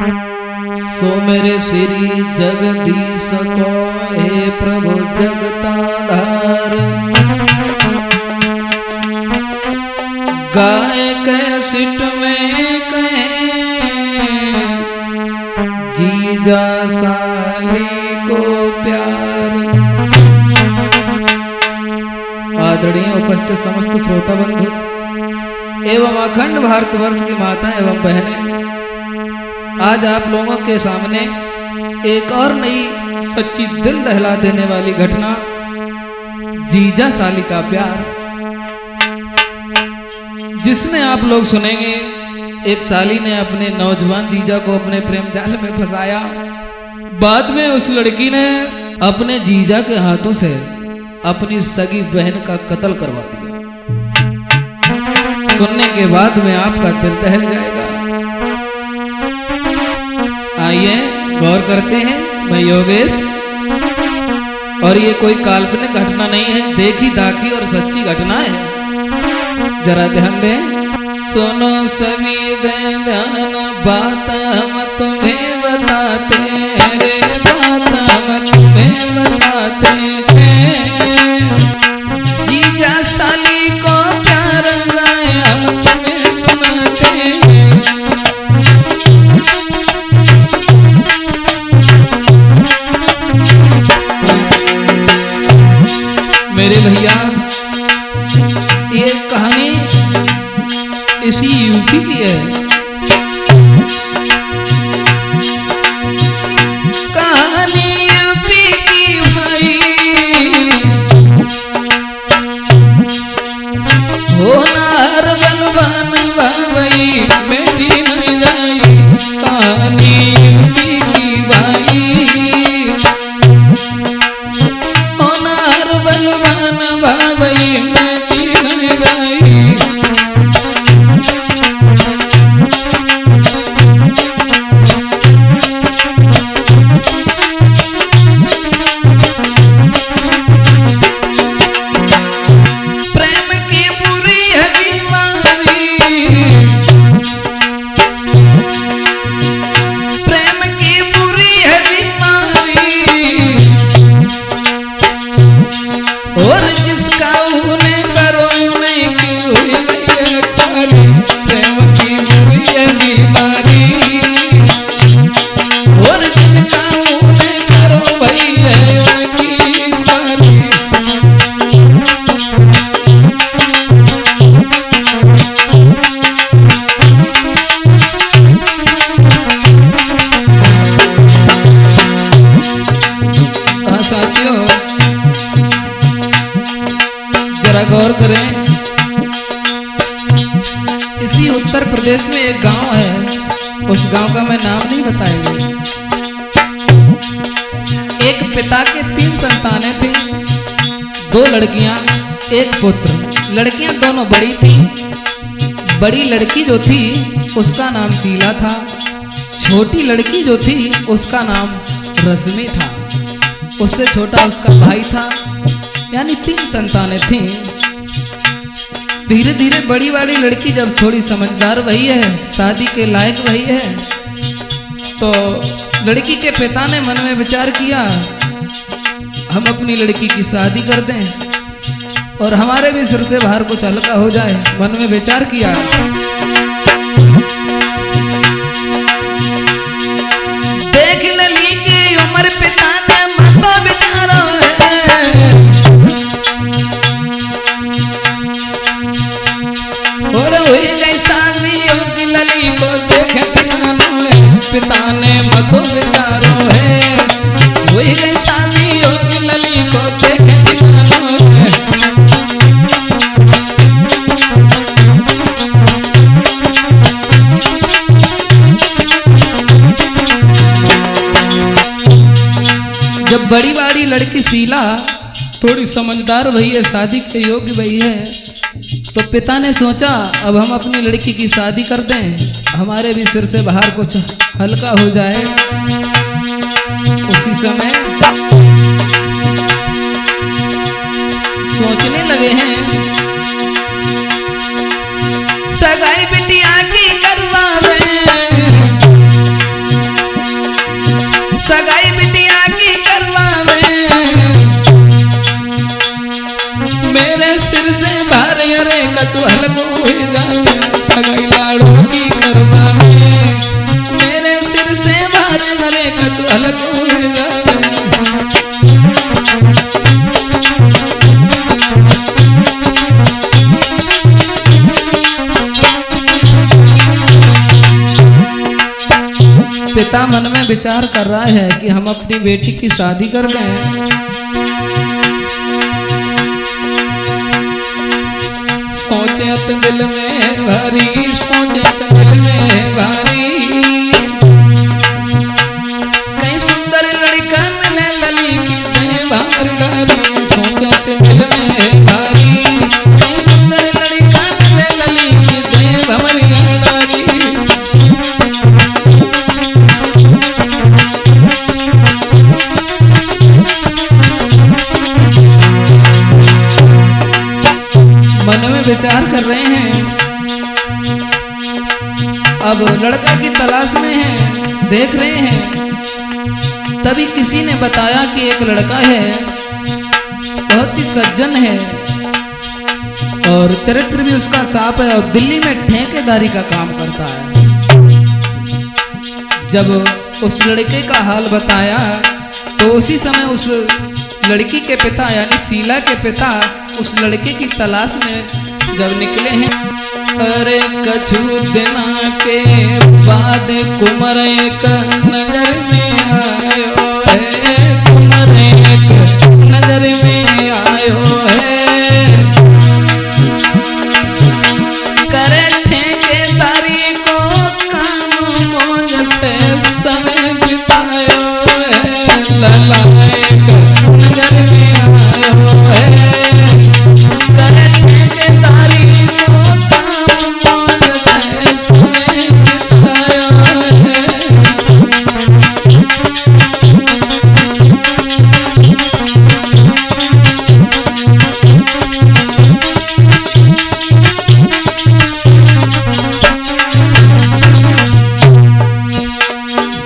सो मेरे श्री जगदीश को हे प्रभु जगताधार, गाय कैसेट में कहे जीजा साली को प्यार। आदरणीय उपस्थित समस्त श्रोता बंधु एवं अखंड भारतवर्ष की माता एवं बहनें, आज आप लोगों के सामने एक और नई सच्ची दिल दहला देने वाली घटना, जीजा साली का प्यार, जिसमें आप लोग सुनेंगे एक साली ने अपने नौजवान जीजा को अपने प्रेम जाल में फंसाया। बाद में उस लड़की ने अपने जीजा के हाथों से अपनी सगी बहन का कत्ल करवा दिया। सुनने के बाद में आपका दिल दहल जाएगा। आइए गौर करते हैं। मैं योगेश, और ये कोई काल्पनिक घटना नहीं है, देखी दाखी और सच्ची घटना है। जरा ध्यान दें। सुनो सभी ध्यान, बात हम तुम्हें बताते हैं, बात हम तुम्हें बताते हैं। जीजा साली को प्यार गाए हम तुम्हें सुनाते हैं। मेरे भैया, ये कहानी इसी यूपी की है। कहानी यूपी की भाई, होनार बलवान बाबई मेरी नहीं जाई। कहानी यूपी की भाई, होनार बलवान बाबई मेरी नहीं जाई। जरा गौर करें। इसी उत्तर प्रदेश में एक गांव है, उस गांव का मैं नाम नहीं बताएंगे। एक पिता के 3 संतानें थी, 2 लड़कियां एक पुत्र। लड़कियां दोनों बड़ी थी। बड़ी लड़की जो थी उसका नाम शीला था, छोटी लड़की जो थी उसका नाम रश्मि था। उससे छोटा उसका भाई था, यानी 3 संतानें थीं। धीरे धीरे बड़ी वाली लड़की जब थोड़ी समझदार वही है, शादी के लायक वही है, तो लड़की के पिता ने मन में विचार किया हम अपनी लड़की की शादी कर दें और हमारे भी सिर से बाहर कुछ हल्का हो जाए। मन में विचार किया। देख लली की उम्र पिता ने मतो विचारो और हुई गई शादी की लली को देख पिता ने मतो विचारो है। हुई गई शादी की लली को देख जब बड़ी वाली लड़की शीला थोड़ी समझदार वही है, शादी के योग्य वही है, तो पिता ने सोचा अब हम अपनी लड़की की शादी कर दें, हमारे भी सिर से बाहर कुछ हल्का हो जाए। उसी समय सोचने लगे हैं सगाई बिटिया की करवावे, कछु हल्को हो जावे, सगाई लाड़ो की करवा में मेरे सिर से भार धरे कछु हल्को हो जावे। पिता मन में विचार कर रहा है कि हम अपनी बेटी की शादी कर दें। सोचे तो दिल में भारी, सोचे तो दिल में भारी, कहीं सुंदर लड़का मिले लली की जय भारकारी। सोचे तो दिल में भारी, कहीं सुंदर लड़का मिले लली की जय भारकारी। मन में विचार कर रहे हैं, अब लड़का की तलाश में है, देख रहे हैं। तभी किसी ने बताया कि एक लड़का है, बहुत ही सज्जन है और चरित्र भी उसका साफ है और दिल्ली में ठेकेदारी का काम करता है। जब उस लड़के का हाल बताया तो उसी समय उस लड़की के पिता यानी शीला के पिता उस लड़के की तलाश में जब निकले हैं। अरे कछु दिना के बाद कुमर एक नजर में आयो है, कुमर एक नजर में आयो है, करे ठेकेदारी को काम मौज से समय बितायो है, लला एक नजर में आयो है, करे ठेकेदारी को काम मौज से समय बितायो है।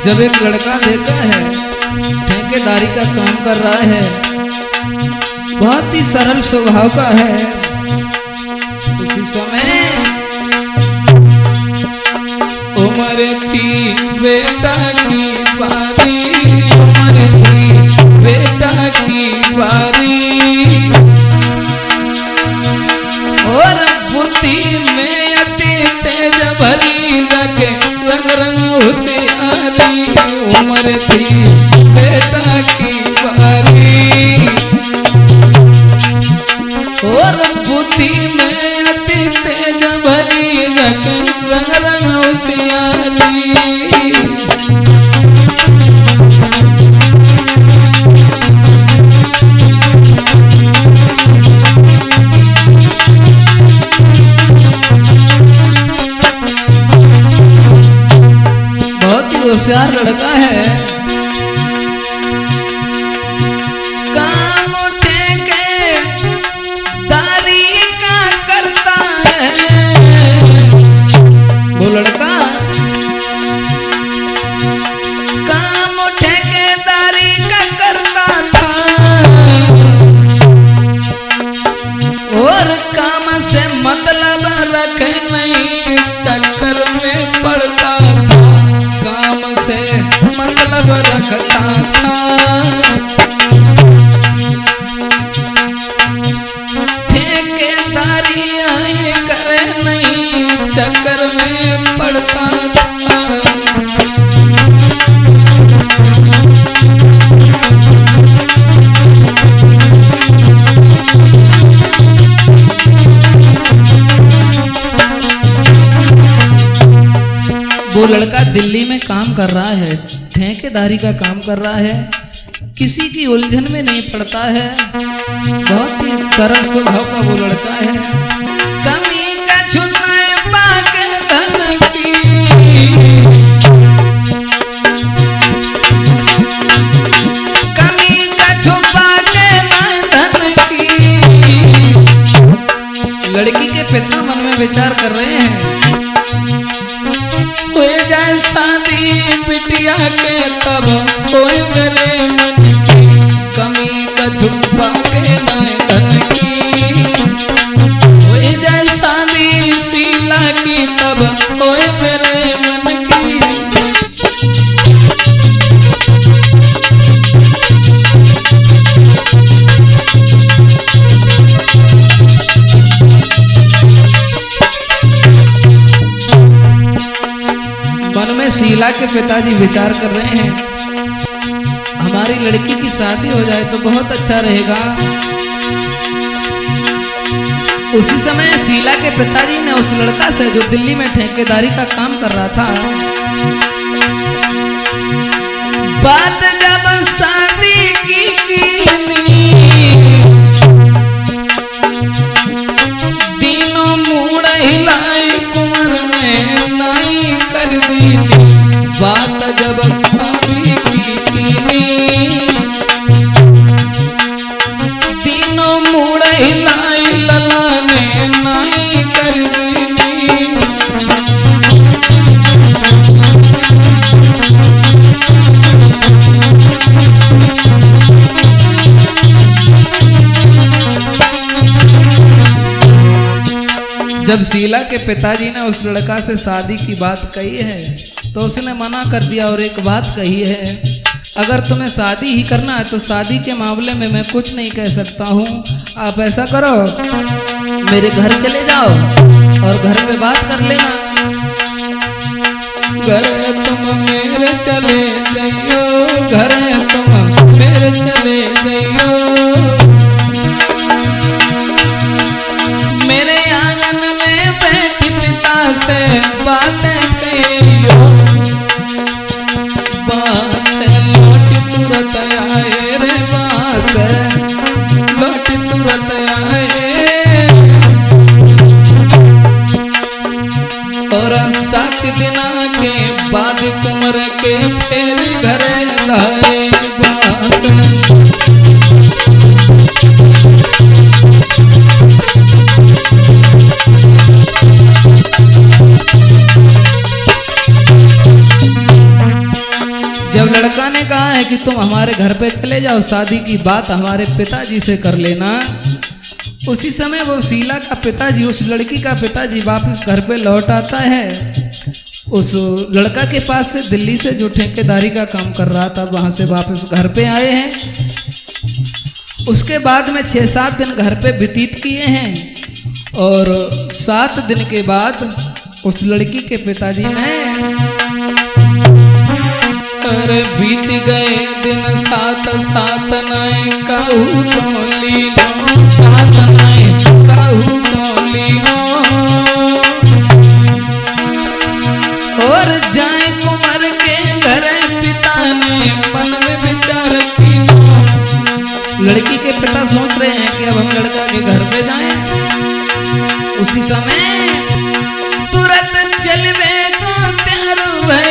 जब एक लड़का देखा है ठेकेदारी का काम कर रहा है, बहुत ही सरल स्वभाव का है, उसी समय उम्र थी बेटा की बारी, उम्र थी बेटा की बारी और बुद्धि में अति तेज भरी जाके रंग रंग होशियारी। उम्र थी बेटा की बारी और बुद्धि में अति तेज भरी जाके रंग रंग होशियारी। होशियार लड़का है, काम ठेके दारी का करता है। वो लड़का काम ठेकेदारी का करता था और काम से मतलब रखे नहीं चक्कर में पड़ता था, काम से मतलब रखता था। ठेकेदारी आए करे नहीं चक्कर में पड़ता था। वो लड़का दिल्ली में काम कर रहा है, ठेकेदारी का काम कर रहा है, किसी की उलझन में नहीं पड़ता है, बहुत ही सरल स्वभाव का वो लड़का है। कमी का छुपाए पाके धन की, कमी का छुपा के धन की। लड़की के पिता मन में विचार कर रहे हैं, हो जाए शादी बिटिया के तब कोई मेरे मन की, कमी का छुपा के धन की। हो जाए शादी शीला के पिताजी विचार कर रहे हैं हमारी लड़की की शादी हो जाए तो बहुत अच्छा रहेगा। उसी समय शीला के पिताजी ने उस लड़का से जो दिल्ली में ठेकेदारी का काम कर रहा था, बात जब शादी की तीनों मूड हिलाई कुंवर में नाई कर दी। बात जब शादी की तीनों मूड हिलाई लला ने नाई कर दी। जब शीला के पिताजी ने उस लड़का से शादी की बात कही है तो उसने मना कर दिया और एक बात कही है, अगर तुम्हें शादी ही करना है तो शादी के मामले में मैं कुछ नहीं कह सकता हूँ। आप ऐसा करो, मेरे घर चले जाओ और घर में बात कर लेना। घर तुम मेरे चले जाइयो, घर तुम मेरे चले जाइयो, मेरे आंगन में बैठी पिता से बातें कहियो। बात लौट तुरंत आए रे, बात लौट तुरंत आए। और 7 दिन के बाद कुंवर के फिर घर लाए। जब लड़का ने कहा है कि तुम हमारे घर पे चले जाओ, शादी की बात हमारे पिताजी से कर लेना, उसी समय वो शीला का पिताजी, उस लड़की का पिताजी वापस घर पे लौट आता है। उस लड़का के पास से दिल्ली से जो ठेकेदारी का काम कर रहा था वहां से वापस घर पे आए हैं। उसके बाद में 6-7 दिन घर पे व्यतीत किए हैं और 7 दिन के बाद उस लड़की के पिताजी ने अरे बीत गए दिन 7 नाई कहू तोली नो, 7 नाई कहू तोली नो। और जाए कुंवर के घर पिता ने मन में विचार की। लड़की के पिता सोच रहे हैं कि अब हम लड़का के घर पे जाएं। उसी समय तुरंत चलवे को तैयार हुए,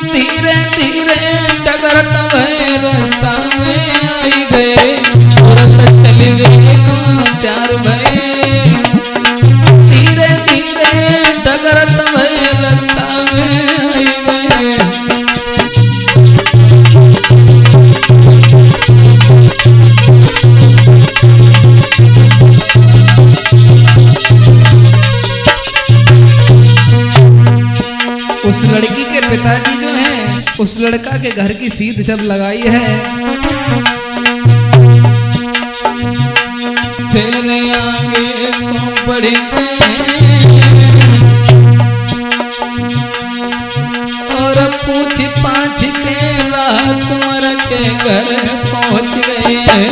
धीरे धीरे डगरत भय रास्ता में आई गए। तुरंत चलवे को तैयार भय, धीरे धीरे डगरत भय रास्ता में आई गए। उस लड़की के पिताजी जो हैं उस लड़का के घर की सीध जब लगाई है, फिर आगे को बढ़े और पूछ पाछ के राजकुमार के घर पहुंच गए।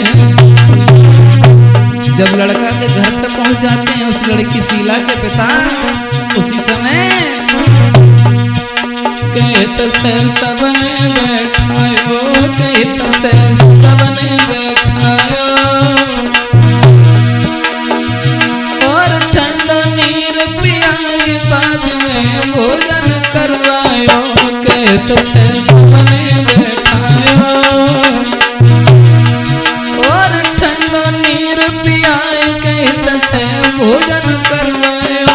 जब लड़का के घर पे पहुंच जाते हैं उस लड़की शीला के पिता, उसी समय कहत से सबने बैठायो, कहत से सबने बैठायो और ठंडा नीर पियाई, बाद में भोजन करवायो। कहत से सबने बैठायो और ठंडा नीर पियाई, कहत से भोजन करवायो।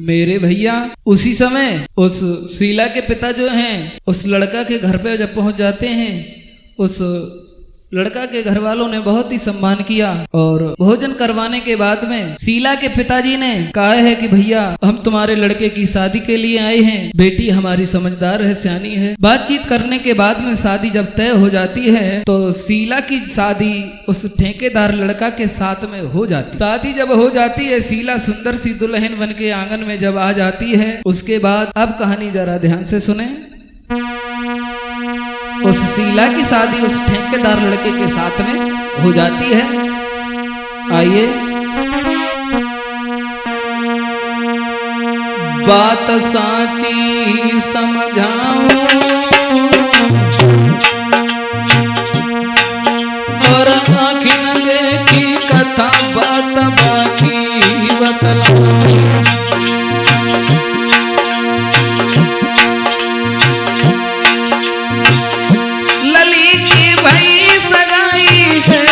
मेरे भैया उसी समय उस शीला के पिता जो हैं उस लड़का के घर पे जब पहुंच जाते हैं, उस लड़का के घर वालों ने बहुत ही सम्मान किया और भोजन करवाने के बाद में शीला के पिताजी ने कहा है कि भैया हम तुम्हारे लड़के की शादी के लिए आए हैं, बेटी हमारी समझदार है, सियानी है। बातचीत करने के बाद में शादी जब तय हो जाती है तो शीला की शादी उस ठेकेदार लड़का के साथ में हो जाती। शादी जब हो जाती है, शीला सुंदर सी दुल्हन बन के आंगन में जब आ जाती है, उसके बाद अब कहानी जरा ध्यान से सुने। उस शीला की शादी उस ठेकेदार लड़के के साथ में हो जाती है। आइए बात साची समझाऊं और आँखी न देखी कथा बात बाकी बतलाऊं। लली की भई सगाई है,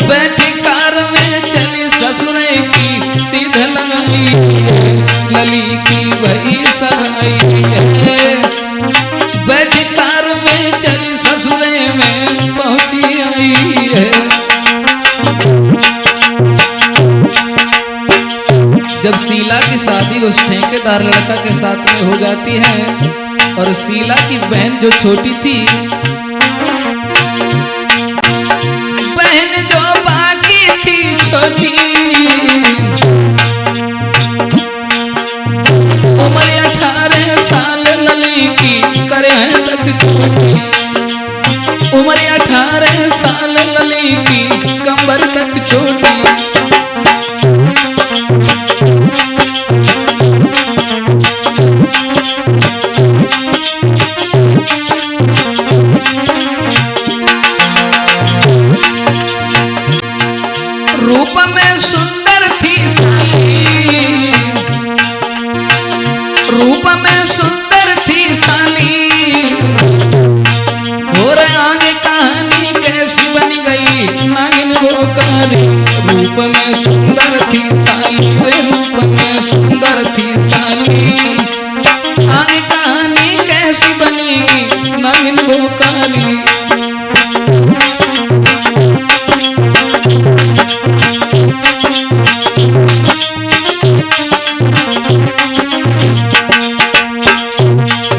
बैठी कार में चली ससुरे में पहुंची आई है। जब शीला की शादी उस ठेकेदार लड़का के साथ में हो जाती है और शीला की बहन जो छोटी थी, बहन जो बाकी थी छोटी, उम्र 18 साल लली की करे हैं तक छोटी, उम्र 18 साल लली की कमर तक छोटी। रूप में सुंदर थी साली, रूप में सुंदर थी साली, और आगे कहानी कैसी बन गई नागिन वो कारी। रूप में सुंदर थी साली, रूप में सुंदर थी साली, आगे कहानी कैसी बनी नागिन वो कारी।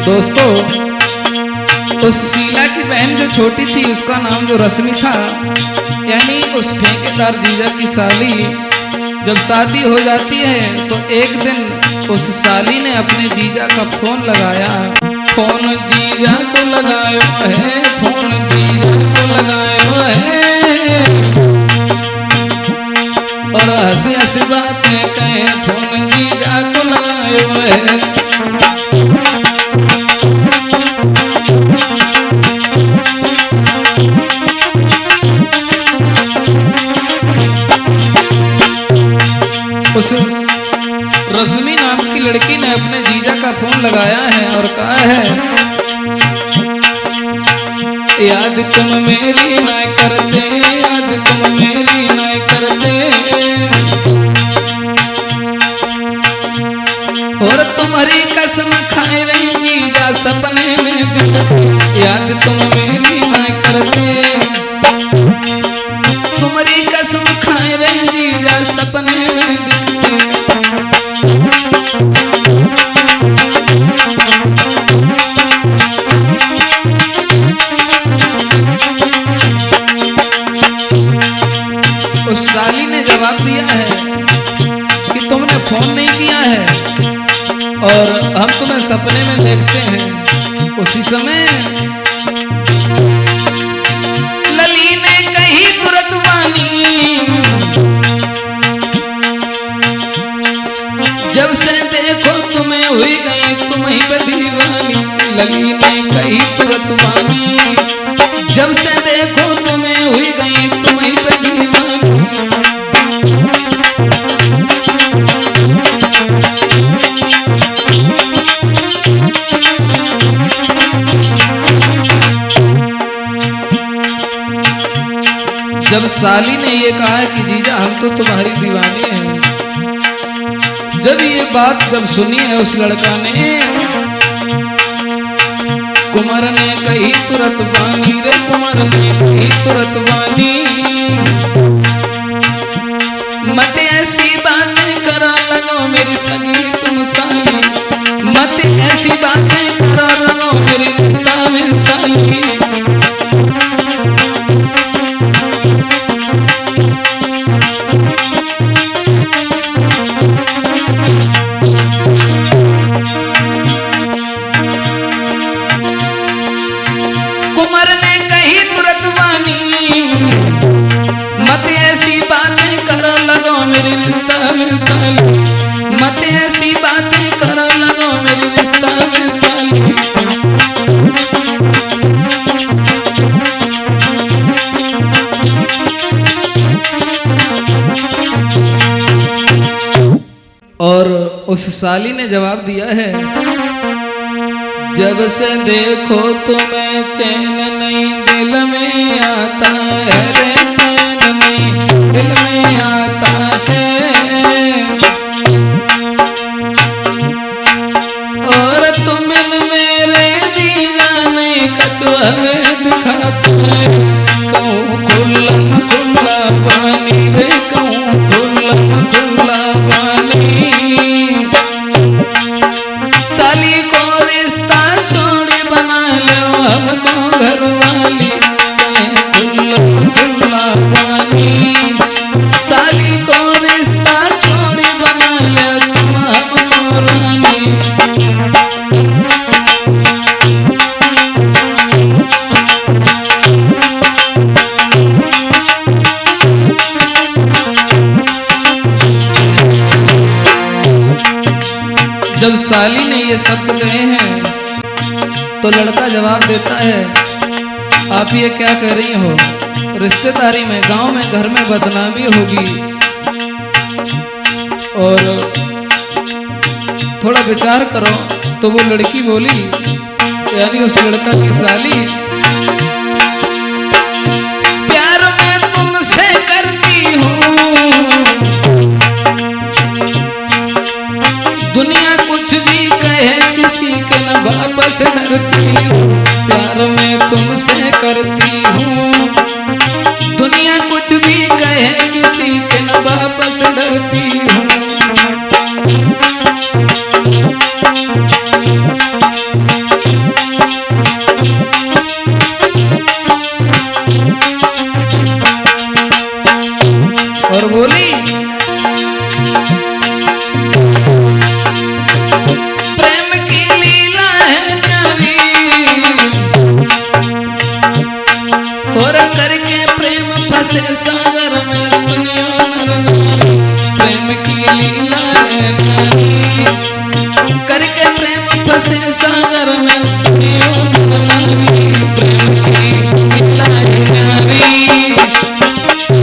दोस्तों, उस शीला की बहन जो छोटी थी उसका नाम जो रश्मि था, यानी उस ठेकेदार जीजा की साली, जब शादी हो जाती है तो एक दिन उस साली ने अपने जीजा का फोन लगाया। फोन जीजा को लगाया है, फोन जीजा को लगाया है, और हंसी हंसी बातें कहे फोन जीजा को लगाया है। उस रश्मि नाम की लड़की ने अपने जीजा का फोन लगाया है और कहा है, याद तुम मेरी ना करते, याद तुम मेरी ना करते, और तुम्हारी कसम खाए रही जीजा सपने में दिखते। याद तुम मेरी ना करते, तुम्हारी कसम खाए रही जीजा सपने में दिखते। उस साली ने जवाब दिया है कि तुमने फोन नहीं किया है और हम तुम्हें सपने में देखते हैं। उसी समय लली ने कही तुरंत वानी, जब से देखो तुम्हें हुई गई तुम्हीं पे दीवानी। लली ने कही तुरंत वानी, जब से देखो तुम्हें हुई गई तुम्हीं पे दीवानी। जब साली ने ये कहा कि जीजा हम तो तुम्हारी दीवानी हैं, जब ये बात जब सुनी है उस लड़का ने, कुंवर ने कही तुरत बानी रे, कुंवर ने कही तुरत बानी। मत ऐसी बातें करा लगो मेरी सगी तुम साली, मत ऐसी बातें करा लगो मेरी रिश्ता में साली। कुंवर ने कही तुरत बानी, मत ऐसी बातें कर लगो मेरी रिश्ता में साली, मत ऐसी बातें कर लगो मेरी रिश्ता में साली। और उस साली ने जवाब दिया है, जब से देखो तुम्हें चैन नहीं दिल में आता है रे, चैन नहीं दिल में आता है। और तुम मेरे जीना नहीं कछुआ में दिखाता है, कहूँ खुल्ला खुल्ला पानी रे, कहूँ खुल्ला खुल्ला पानी। साली को रिश्ता छोड़ी बना लो हमको घर वाली, खुल्ला खुल्ला पानी। साली को रिश्ता छोड़ी बना लो तुम हमको रानी। जब साली ने ये शब्द कहे हैं तो लड़का जवाब देता है, आप ये क्या कह रही हो, रिश्तेदारी में गांव में घर में बदनामी होगी। और थोड़ा विचार करो। तो वो लड़की बोली, यानी उस लड़का की साली, प्यार मैं तुमसे करती हूँ, दुनिया कुछ भी कहे किसी के न वापस डरती हूँ। प्यार मैं तुमसे करती हूँ, दुनिया कुछ भी कहे किसी के न वापस डरती हूँ। और बोली, करके प्रेम फंसे सागर में सुनियो नर नारी, प्रेम की लीला है नारी। करके प्रेम फंसे सागर में सुनियो नर नारी, प्रेम की लीला है नारी।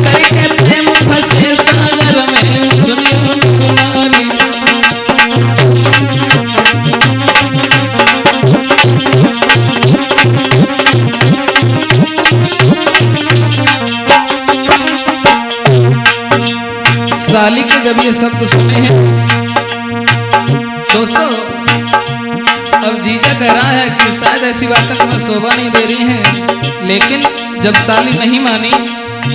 करके प्रेम फंसे सागर में सुनियो नर नारी। साली के जब ये शब्द सुने हैं दोस्तों, अब जीजा कह रहा है कि शायद ऐसी बातें तुम्हें शोभा नहीं दे रही हैं, लेकिन जब साली नहीं मानी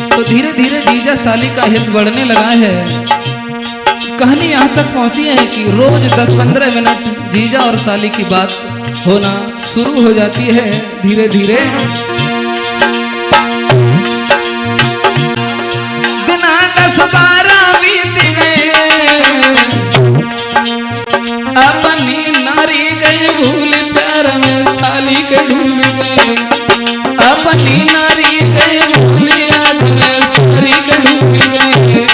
तो धीरे धीरे जीजा साली का हित बढ़ने लगा है। कहानी यहाँ तक पहुंची है कि रोज 10-15 मिनट जीजा और साली की बात होना शुरू हो जाती है। धीरे धीरे बिना 10-12 बीत गए, अपनी नारी गए भूल, प्यार में साली के ढूल गए। अपनी नारी गए भूल, याद में साली के ढूल गए।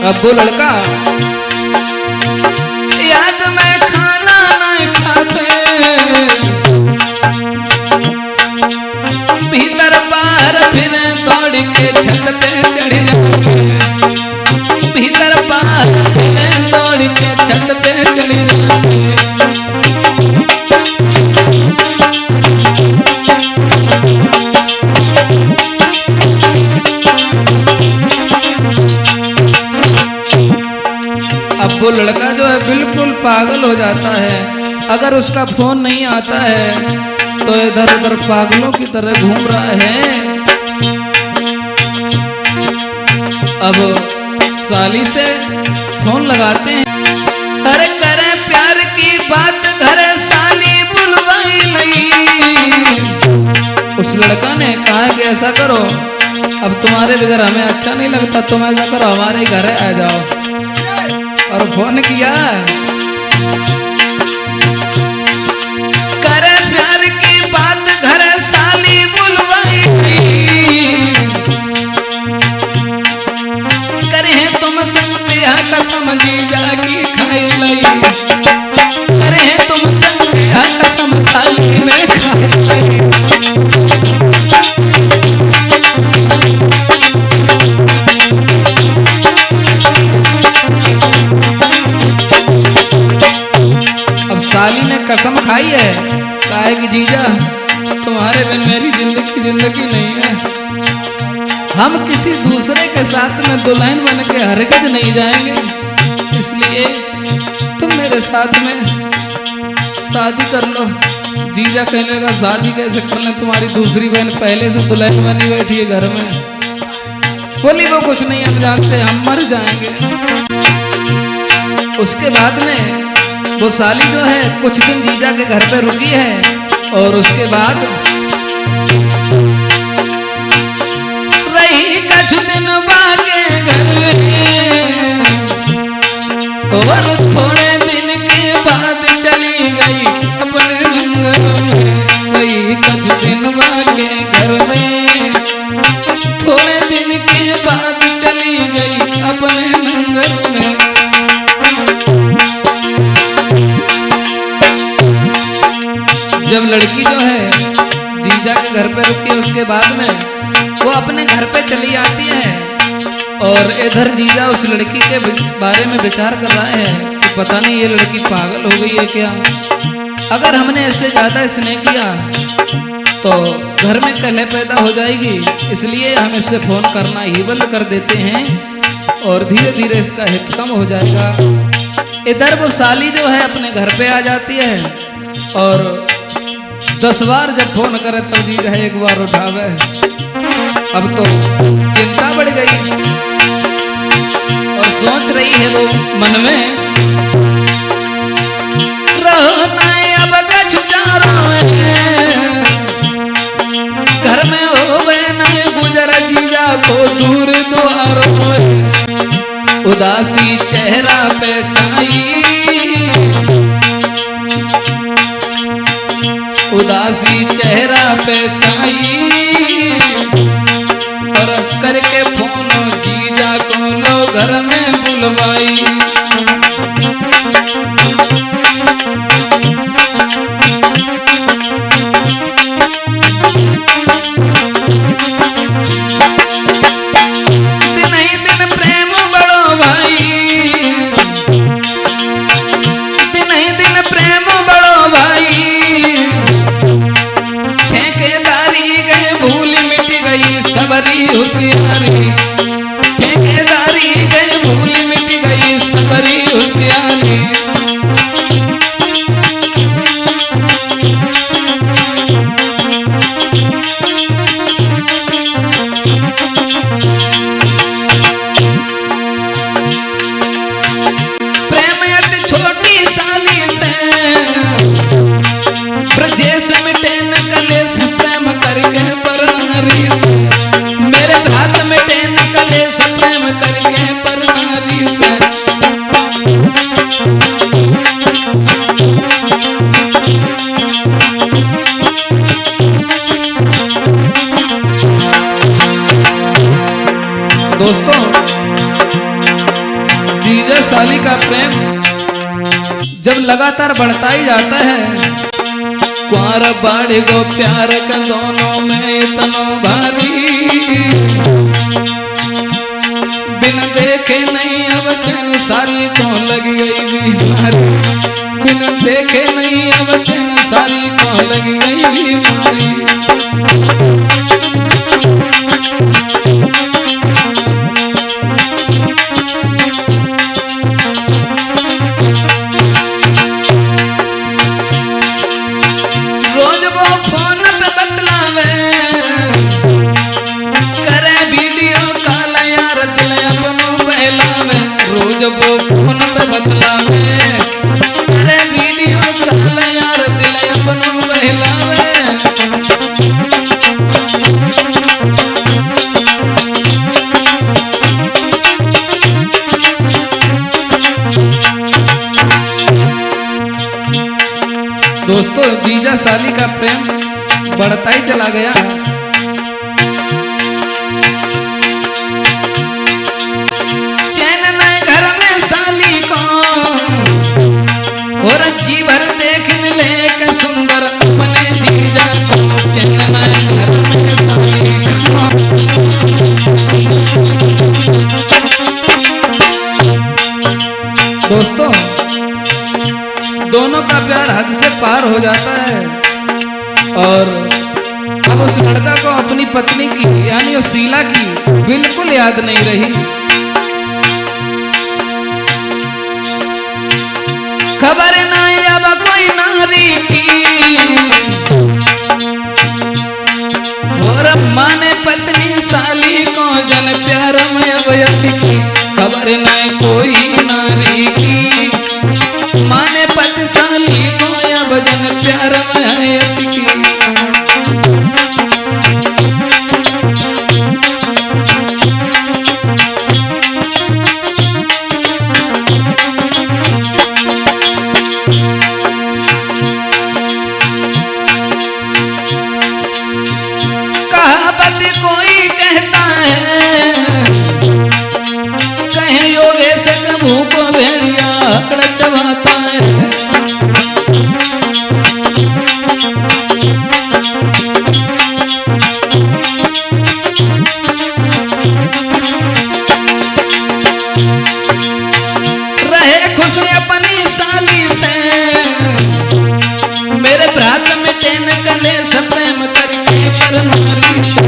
अब वो लड़का, याद में खाना नहीं खाते, भीतर बाहर फिर दौड़ के छत पे चढ़ जाते, भीतर बाहर फिर दौड़ के छत पे चढ़ जाते। पागल हो जाता है। अगर उसका फोन नहीं आता है तो इधर उधर पागलों की तरह घूम रहा है। अब साली से फोन लगाते हैं, अरे करे प्यार की बात घरे साली बुलवाई नहीं। उस लड़का ने कहा कि ऐसा करो, अब तुम्हारे बगैर हमें अच्छा नहीं लगता, तुम ऐसा करो हमारे घर आ जाओ। और फोन किया, करे प्यार की बात घर साली बुलवाई, करे तुम संग ब्याह कसम जीजा की खाई लई, करे तुम संग ब्याह कसम साली में खाई लई। साली ने कसम खाई है, कहा है कि जीजा तुम्हारे बिन मेरी जिंदगी नहीं है। हम किसी दूसरे के साथ में दुल्हन बन के हरकत नहीं जाएंगे, इसलिए तुम मेरे साथ में शादी कर लो। जीजा कहने लगा शादी कैसे कर लें, तुम्हारी दूसरी बहन पहले से दुल्हन बनी बैठी है घर में। बोली वो कुछ नहीं, हम जानते हम मर जाएंगे। उसके बाद में वो साली जो है कुछ दिन जीजा के घर पे रुकी है और उसके बाद रही कुछ दिन बाके घर में और थोड़े दिन के बाद चली गई अपने नंगर में। रही कुछ दिन बाके घर में, थोड़े दिन के बाद चली गई अपने नंगर में। जब लड़की जो है जीजा के घर पे रुकी, उसके बाद में वो अपने घर पे चली आती है और इधर जीजा उस लड़की के बारे में विचार कर रहा है कि पता नहीं ये लड़की पागल हो गई है क्या। अगर हमने इससे ज्यादा स्नेह किया तो घर में कलह पैदा हो जाएगी, इसलिए हम इससे फोन करना ही बंद कर देते हैं और धीरे धीरे इसका हित कम हो जाएगा। इधर वो साली जो है अपने घर पे आ जाती है और 10 बार जब फोन करे तो जीजा एक बार उठावे। अब तो चिंता बढ़ गई और सोच रही है वो मन में, रहना अब कछ घर में हो न गुजर जीजा को दूर द्वारों, उदासी चेहरा पे छाई, उदासी चेहरा पे छाई और करके फोन जीजा को लो घर में बुलवाई। दिन ही दिन प्रेम बड़ो भाई, दिन ही दिन प्रेम बड़ो भाई, भूल मिट गई सबरी होशियारी, ठेकेदारी गई भूल मिट गई सबरी होशियारी। प्रेम छोटी साली से ब्रजेश मिटे न कलेश, प्रेम करके पर नारी से मेरे हाथ मिटे न कलेश, प्रेम करके पर नारी से। दोस्तों, जीजा साली का प्रेम जब लगातार बढ़ता ही जाता है, कुंवर बाड़ी गो प्यार का दोनों में इतना भारी, बिन देखे नहीं अब चैन साली को लग गई बीमारी, बिन देखे नहीं अब चैन साली को लग गई बीमारी। बतलावे, करे वीडियो कॉल यार दिल अपनो बहलावे, रोज वो फोन पे बतलावे, करे वीडियो कॉल यार दिल अपनो बहलावे। दोस्तों जीजा साली का प्रेम बढ़ता ही चला गया। चैन न घर में साली को और जी भर देखने लेके सुंदर अपने जीजा को, चैन न घर में साली को। दोस्तों दोनों का प्यार हद से पार हो जाता है और अब उस लड़का को अपनी पत्नी की यानी उस शीला की बिल्कुल याद नहीं रही। खबर नहीं अब कोई नारी की और माने पत्नी साली को जन प्यार में अब यति की, खबर नहीं कोई नारी की माने पत साली को अब जन प्यार में यति की। कहावत कोई कहता है, कहे योगेश कबू को भेड़िया आकड़ चबाता है। रहे खुश अपनी साली से, मेरे भ्रात में चैन कले सब प्रेम करके पर नारी से।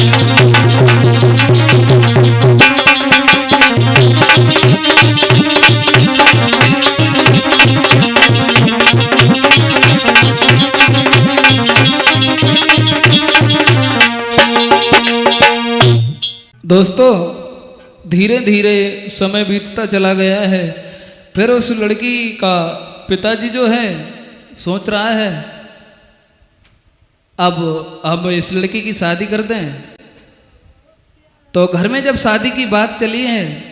दोस्तों धीरे धीरे समय बीतता चला गया है। फिर उस लड़की का पिताजी जो है सोच रहा है अब इस लड़की की शादी कर दें। तो घर में जब शादी की बात चली है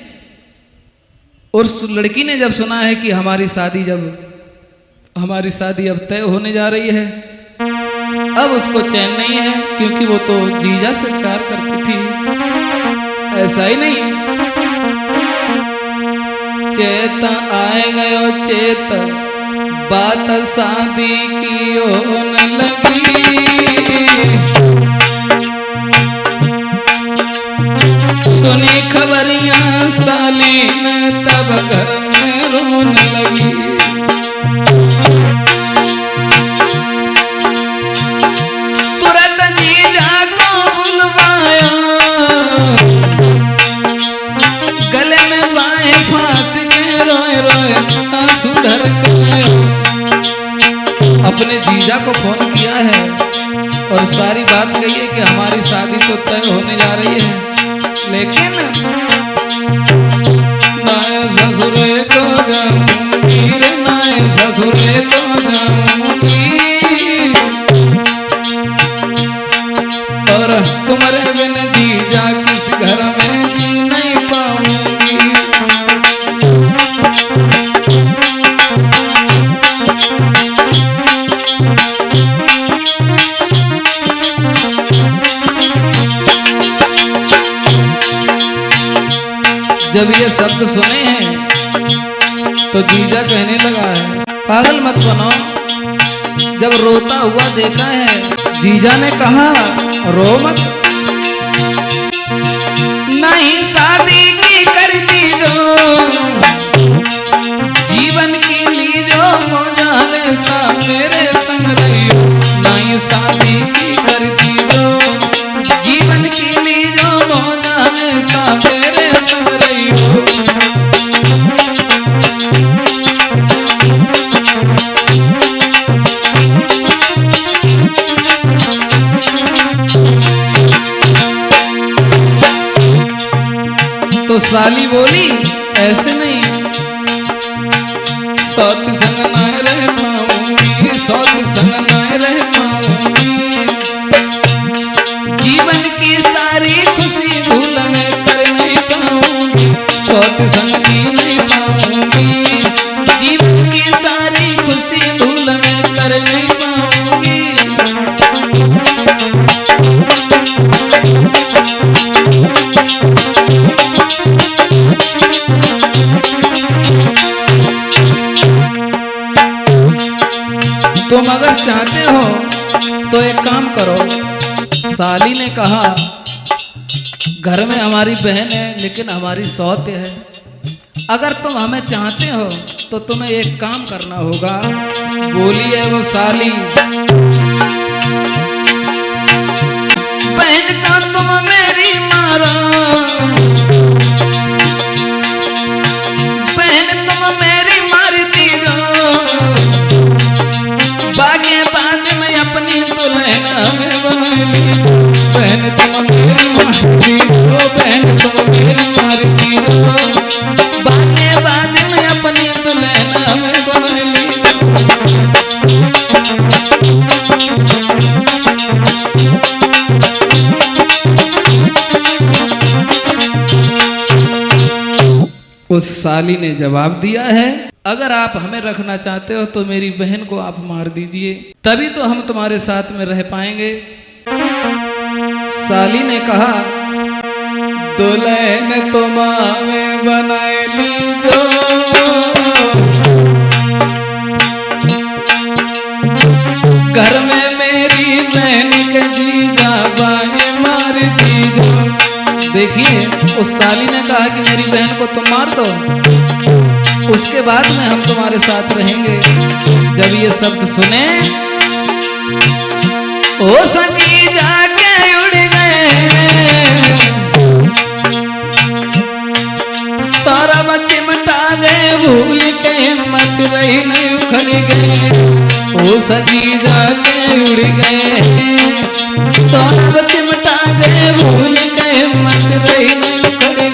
और उस लड़की ने जब सुना है कि हमारी शादी अब तय होने जा रही है, अब उसको चैन नहीं है क्योंकि वो तो जीजा से प्यार करती थी। ऐसा ही नहीं, चेत आए गयो चेत बात शादी की होने लगी। सुनी खबरियां साली ने तब घर में रोने लगी। तुरंत जीजा को बुलवाया, गले में बाएं फांस के रोए रोए आंसू ढर गए। अपने जीजा को फोन किया है और सारी बात कही है कि हमारी शादी तो तय होने जा रही है, लेकिन नाय ससुरे को जाऊंगी रे, नाय ससुरे को जाऊंगी, और तुम्हारे बिन जीजा किस घर में जी नहीं पाऊंगी। जब ये शब्द सुने हैं तो जीजा कहने लगा है, पागल मत बनो। जब रोता हुआ देखा है, जीजा ने कहा रो मत, नहीं शादी की करती जो जीवन की ली जो मौजा सा मेरे संग रही हो, नहीं शादी की करती जो जीवन की ली जो मौजा सा मेरे संग रही हो। तो साली बोली ऐसे नहीं, सौत संग ना रह पाऊंगी, सौत संग ना रह पाऊंगी, जीवन की सारी खुशी भूल में कर नहीं पाऊंगी, सौत संग जी नहीं पाऊंगी, जीवन की सारी खुशी भूल में कर नहीं पाऊंगी। तुम अगर चाहते हो तो एक काम करो, साली ने कहा घर में हमारी बहन है लेकिन हमारी सौत है, अगर तुम हमें चाहते हो तो तुम्हें एक काम करना होगा। बोली है वो साली, बहन का तुम मेरी मारो, बहन तुम मेरी मारती जो, बागे बाद में अपनी दुल्हन में बना ली, बहन तुम मेरी मारती हो, बहन तुम मेरी मारती हो, बागे बाद में अपनी दुल्हन में बना ली। उस साली ने जवाब दिया है, अगर आप हमें रखना चाहते हो तो मेरी बहन को आप मार दीजिए, तभी तो हम तुम्हारे साथ में रह पाएंगे। साली ने कहा, दुल्हन तुम्हारे बनाए लीजो, घर में मेरी बहन के जीजा बाएं मार दीजो। देखिए उस साली ने कहा कि मेरी बहन को तुम मार दो, उसके बाद में हम तुम्हारे साथ रहेंगे। जब ये शब्द सुने ओ संगी जाके उड़ गए, सारा बच्चे मटा गए, भूल के मत रही नहीं उखड़ गए, ओ सजी जाके उड़ गए, सारा बच्चे मटा गए, भूल गए मत रही नहीं उखड़ गए।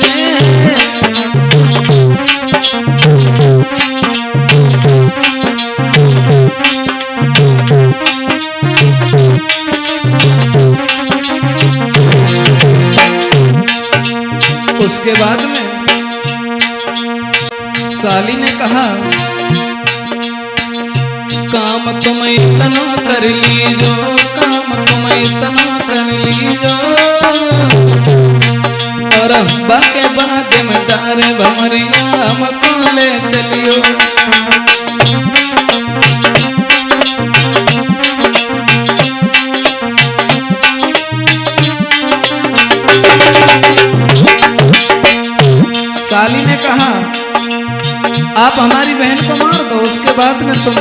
उसके बाद में साली ने कहा, काम तुम इतना कर लीजो, काम तुम इतना कर लीजो, और अब्बा के बाद में डारे भमरिया हमको ले चलियो। साली ने कहा, आप हमारी बहन को मार दो, उसके बाद में तुम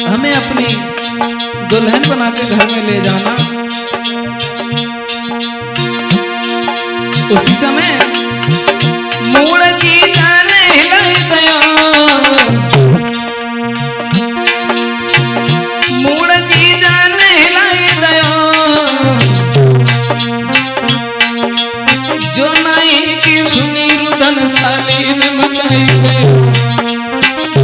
हमें अपनी दुल्हन बना के घर में ले जाना। उसी समय मूड़ जी जाने हिलाई दयो, मूड़ जी जाने हिलाई दयो, जो नाई की सुनी रुदन साली ने मचाई गयो,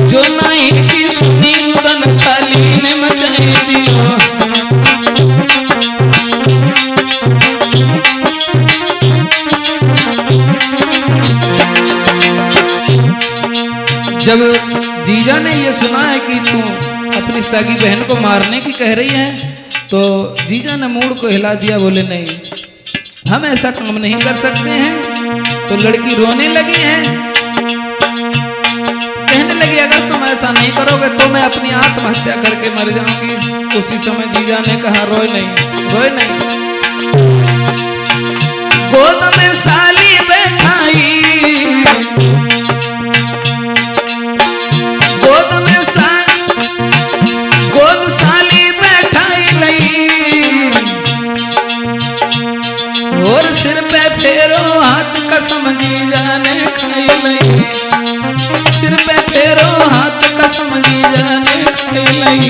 जो नाई की सुनी रुदन साली ने मचाई दियो। जब जीजा ने ये सुना है कि तू अपनी सगी बहन को मारने की कह रही है, तो जीजा ने मूड को हिला दिया, बोले नहीं हम ऐसा काम नहीं कर सकते हैं। तो लड़की रोने लगी है, कहने लगी अगर तुम ऐसा नहीं करोगे तो मैं अपनी आत्महत्या करके मर जाऊंगी। उसी समय जीजा ने कहा, रोए नहीं, रोए नहीं, गोद में साली बैठाई, गोद में गोद साली बैठाई लई, और सिर पे फेरो हाथ कसम जीजा ने खाई लई, सिर पे फेरो हाथ कसम जीजा ने खाई लई।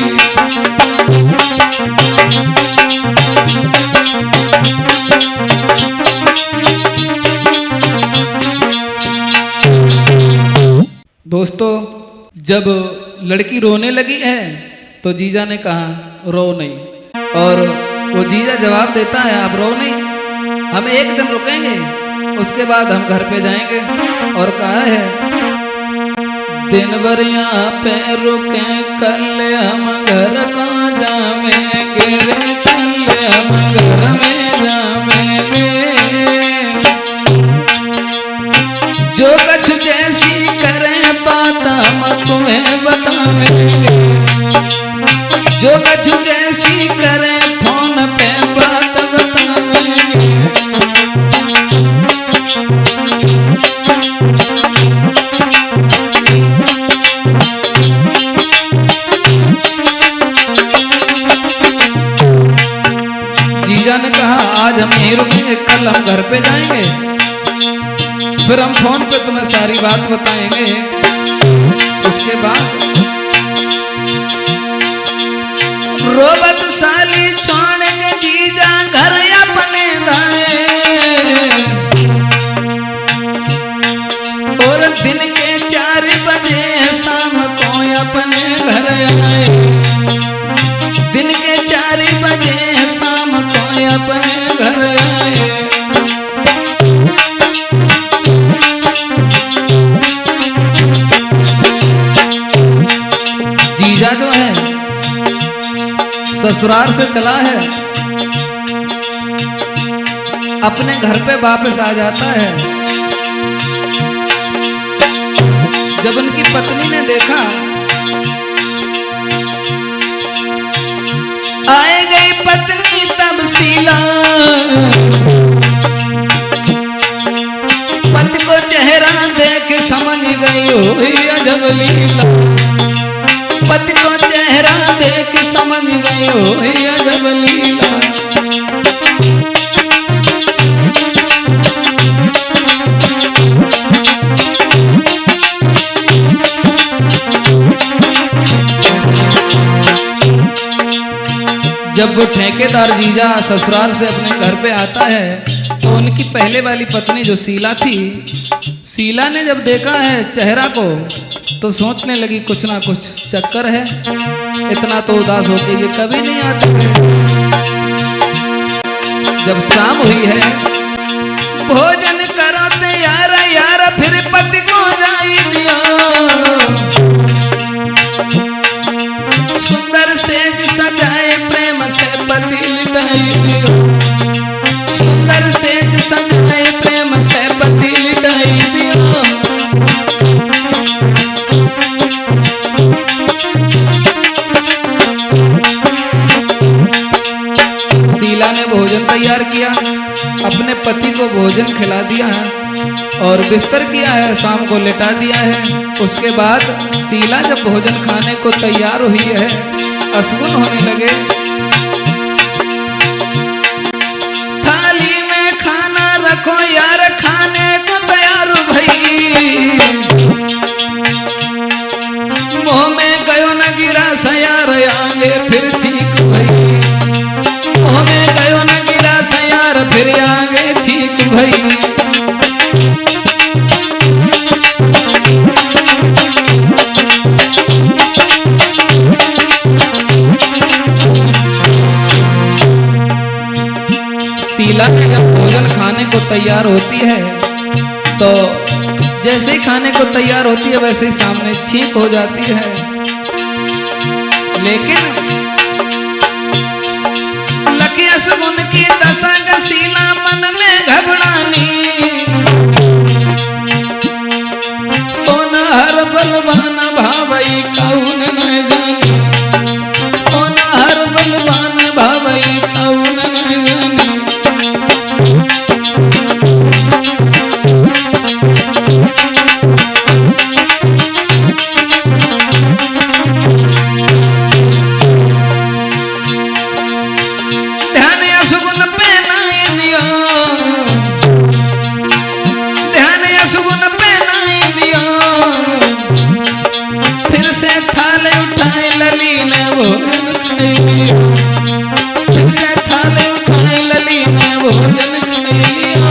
दोस्तों, जब लड़की रोने लगी है तो जीजा ने कहा रो नहीं, और वो जीजा जवाब देता है आप रो नहीं, हम एक दिन रुकेंगे, उसके बाद हम घर पे जाएंगे। और कहा है दिन भर यहाँ पे रुके, कल हम घर का जावेंगे रे, कल हम घर में जावेंगे। जो कछ जैसी करें बात हम तुम्हें बतावेंगे, जो कछ जैसी करें फोन पे बात बतावेंगे। जीजा ने कहा आज हम यहीं रुकेंगे, कल हम घर पे जाएंगे, फिर हम फोन पे तुम्हें सारी बात बताएंगे। उसके बाद रोबत साली छोड़ेंगे जीजा घर अपने दाए, और दिन के 4 बजे शाम को अपने घर आए, दिन के 4 बजे शाम को अपने घर आए। जीजा जो है ससुराल से चला है, अपने घर पे वापस आ जाता है। जब उनकी पत्नी ने देखा, आए गई पत्नी तब शीला, पति को चेहरा देख समझ गई हो अजब लीला, पति को चेहरा देख समझ गई हो अजब लीला। जब वो ठेकेदार जीजा ससुराल से अपने घर पे आता है तो उनकी पहले वाली पत्नी जो शीला थी, शीला ने जब देखा है चेहरा को तो सोचने लगी कुछ ना कुछ चक्कर है, इतना तो उदास होके ये कभी नहीं आते थे। जब शाम हुई है, भोजन करो तैयार यार, फिर पति को जाई दियो, सुंदर सेज सजाए प्रेम से पति लिटाई दियो, सुंदर सेज सजाए प्रेम से पति लिटाई दियो। शीला ने भोजन तैयार किया, अपने पति को भोजन खिला दिया और बिस्तर किया है, शाम को लेटा दिया है। उसके बाद शीला जब भोजन खाने को तैयार हुई है, अशगुन होने लगे, थाली में खाना रखो यार, खाने को तैयार भई, मुंह में गयो न गिरा सयार आगे फिर ठीक भई, मुंह में गयो न गिरा सयार फिर आगे ठीक भई। शीला जब भोजन खाने को तैयार होती है तो जैसे ही खाने को तैयार होती है वैसे ही सामने छींक हो जाती है, लेकिन लकिया सुगुन की दशा का शीला मन में घबरानी, तो न हर बलवान भावई कौन न जानी, तो न हर बलवान भावई कौन न जानी। थाले उठाए लली ने भोजन खाई लियो, फिर से थाले उठाए लली ने भोजन खाई लियो।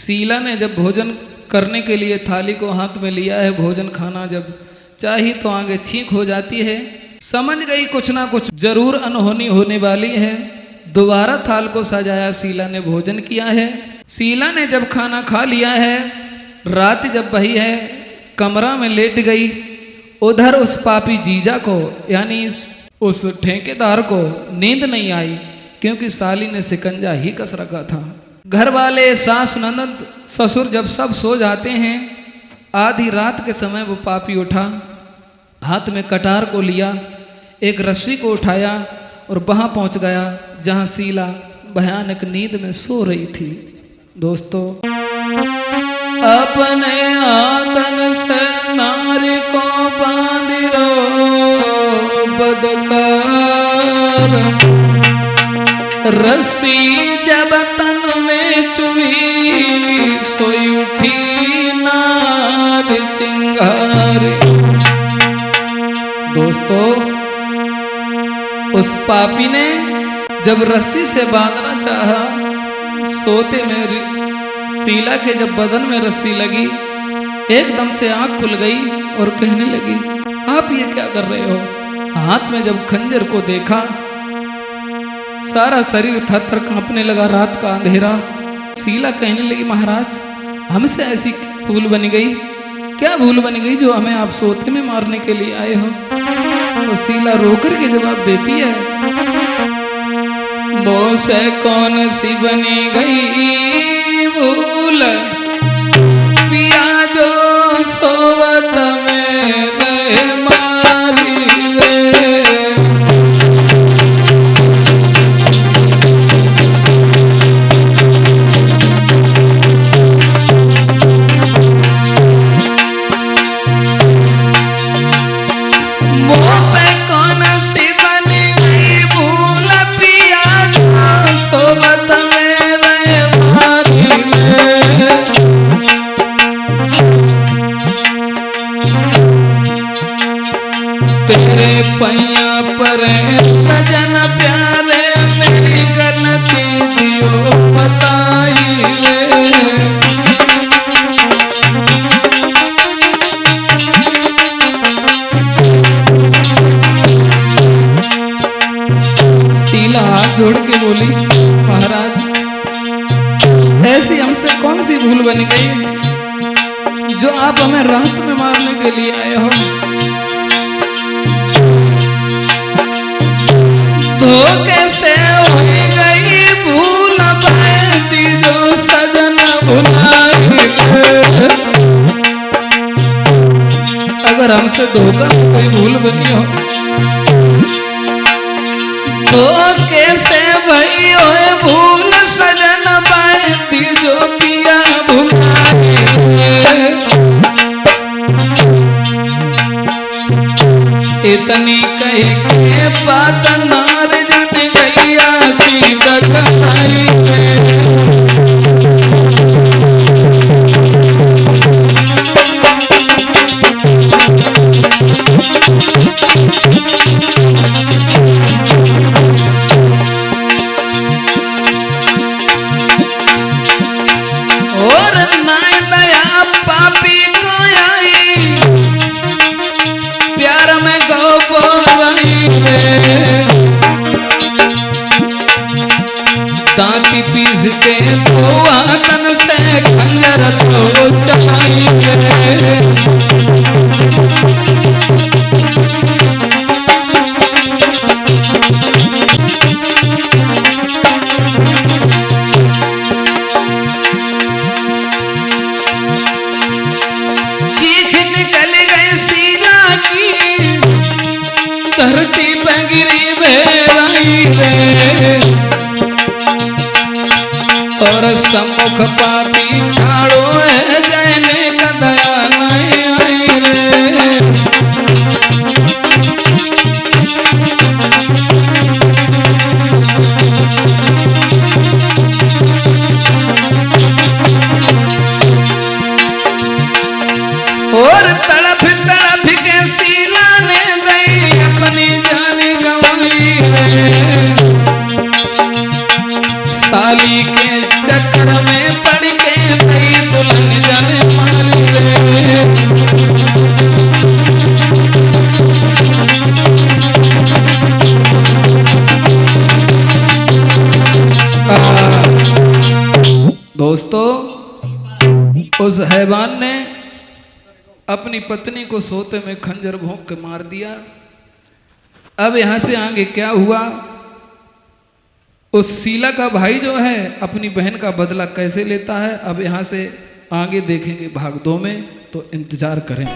शीला ने जब भोजन करने के लिए थाली को हाथ में लिया है, भोजन खाना जब चाहिए तो आगे छींक हो जाती है। समझ गई कुछ ना कुछ जरूर अनहोनी होने वाली है। दोबारा थाल को सजाया, शीला ने भोजन किया है। शीला ने जब खाना खा लिया है, रात जब बही है, कमरा में लेट गई। उधर उस पापी जीजा को यानी उस ठेकेदार को नींद नहीं आई, क्योंकि साली ने सिकंजा ही कस रखा था। घर वाले, सास, ननद, ससुर जब सब सो जाते हैं, आधी रात के समय वो पापी उठा, हाथ में कटार को लिया, एक रस्सी को उठाया और वहां पहुंच गया जहां शीला भयानक नींद में सो रही थी। दोस्तों, अपने आतन से नारी को बांधिरो बदकार, रस्सी जब तन में चुभी, सोई उठी नार चिंगारे। दोस्तों, उस पापी ने जब रस्सी से बांधना चाहा, सोते में शीला के जब बदन में रस्सी लगी, एकदम से आंख खुल गई और कहने लगी, आप ये क्या कर रहे हो? हाथ में जब खंजर को देखा, सारा शरीर थर-थर कांपने लगा। रात का अंधेरा। शीला कहने लगी, महाराज, हमसे ऐसी भूल बन गई? क्या भूल बन गई जो हमें आप सोते में मारने के लिए आए हो? तो शीला रोकर के जवाब देती है, मोसे कौन सी बनी गई भूल, पिया जो सोवत में रहे मारी रे। पैया पर सजन प्यारे, मेरी गलती दियो बताई रे। शीला हाथ जोड़ के बोली, महाराज, ऐसी हमसे कौन सी भूल बन गई जो आप हमें रात में मारने के लिए आए हो? धोखे से हो गई भूल, बैठी जो सजन भुलाई। अगर हमसे धोखा कोई भूल बनी हो, धोखे से भई हो भूल, सजन बैठी जो पिया भुलाई। इतनी कही के बात नार जन गैया सी बकसाई और नाय दया पापी को आई, प्यार में गो बोल रही है। दांती पीस के तो आतन से खंजर तो चलाई है। चीख निकल गई शीला की, धरती पे गिरी बेराई रे। और सम्मुख पापी ठाड़ो है, जैने का दया नहीं आई रे। और तड़फ तड़फ के शीला ने गई अपनी जान गंवाई है। साली के चक्कर में पड़ के उस हैवान ने अपनी पत्नी को सोते में खंजर भोंक के मार दिया। अब यहां से आगे क्या हुआ, उस शीला का भाई जो है अपनी बहन का बदला कैसे लेता है, अब यहां से आगे देखेंगे भाग 2 में, तो इंतजार करें।